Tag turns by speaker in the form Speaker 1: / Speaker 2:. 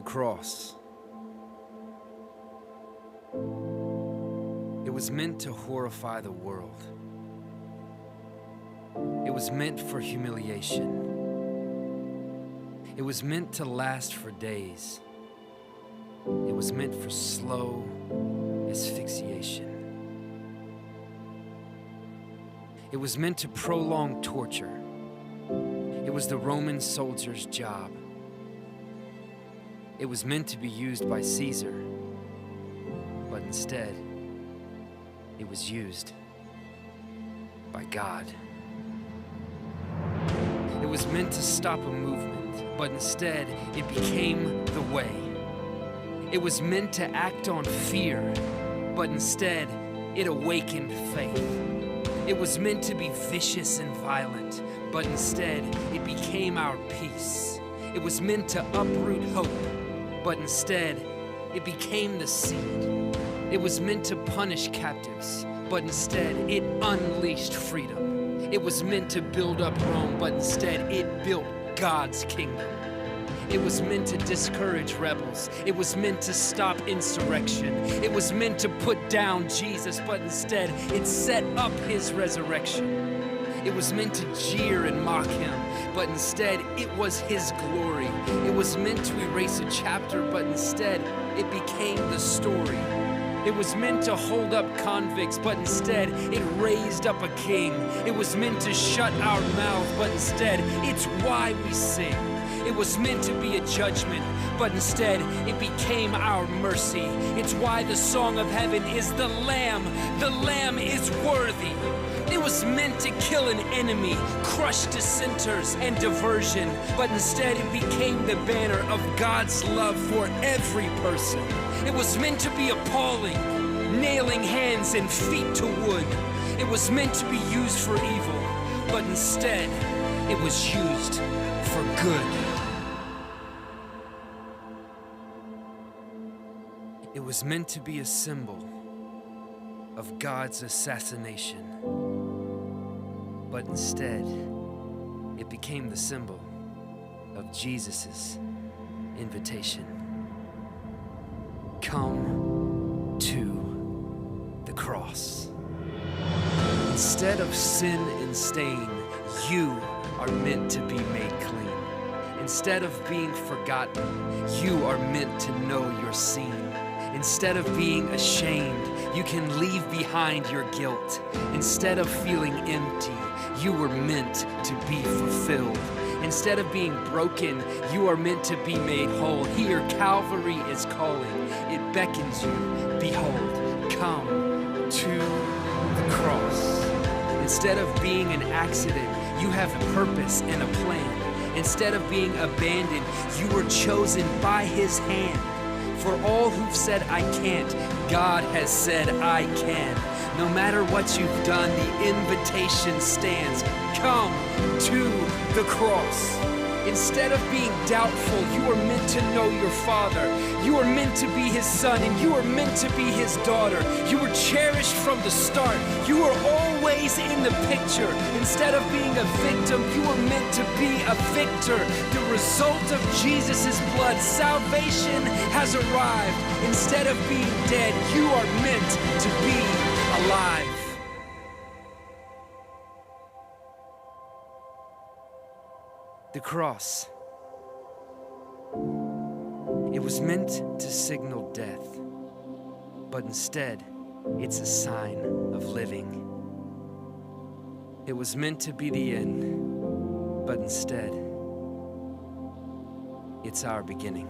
Speaker 1: The cross. It was meant to horrify the world. It was meant for humiliation. It was meant to last for days. It was meant for slow asphyxiation. It was meant to prolong torture. It was the Roman soldier's job. It was meant to be used by Caesar, but instead, it was used by God. It was meant to stop a movement, but instead, it became the way. It was meant to act on fear, but instead, it awakened faith. It was meant to be vicious and violent, but instead, it became our peace. It was meant to uproot hope, but instead, it became the seed. It was meant to punish captives, but instead, it unleashed freedom. It was meant to build up Rome, but instead, it built God's kingdom. It was meant to discourage rebels. It was meant to stop insurrection. It was meant to put down Jesus, but instead, it set up his resurrection. It was meant to jeer and mock him, but instead, it was his glory. It was meant to erase a chapter, but instead, it became the story. It was meant to hold up convicts, but instead, it raised up a king. It was meant to shut our mouth, but instead, it's why we sing. It was meant to be a judgment, but instead, it became our mercy. It's why the song of heaven is the Lamb. The Lamb is worthy. It was meant to kill an enemy, crush dissenters and diversion, but instead it became the banner of God's love for every person. It was meant to be appalling, nailing hands and feet to wood. It was meant to be used for evil, but instead it was used for good. It was meant to be a symbol of God's assassination, but instead, it became the symbol of Jesus' invitation. Come to the cross. Instead of sin and stain, you are meant to be made clean. Instead of being forgotten, you are meant to know you're seen. Instead of being ashamed, you can leave behind your guilt. Instead of feeling empty, you were meant to be fulfilled. Instead of being broken, you are meant to be made whole. Here, Calvary is calling. It beckons you. Behold, come to the cross. Instead of being an accident, you have a purpose and a plan. Instead of being abandoned, you were chosen by his hand. For all who've said I can't, God has said I can. No matter what you've done, the invitation stands. Come to the cross. Instead of being doubtful, you are meant to know your Father. You are meant to be his son, and you are meant to be his daughter. You were cherished from the start. You are always in the picture. Instead of being a victim, you are meant to be a victor. The result of Jesus' blood, salvation has arrived. Instead of being dead, you are meant to be alive. The cross. It was meant to signal death, but instead, it's a sign of living. It was meant to be the end, but instead, it's our beginning.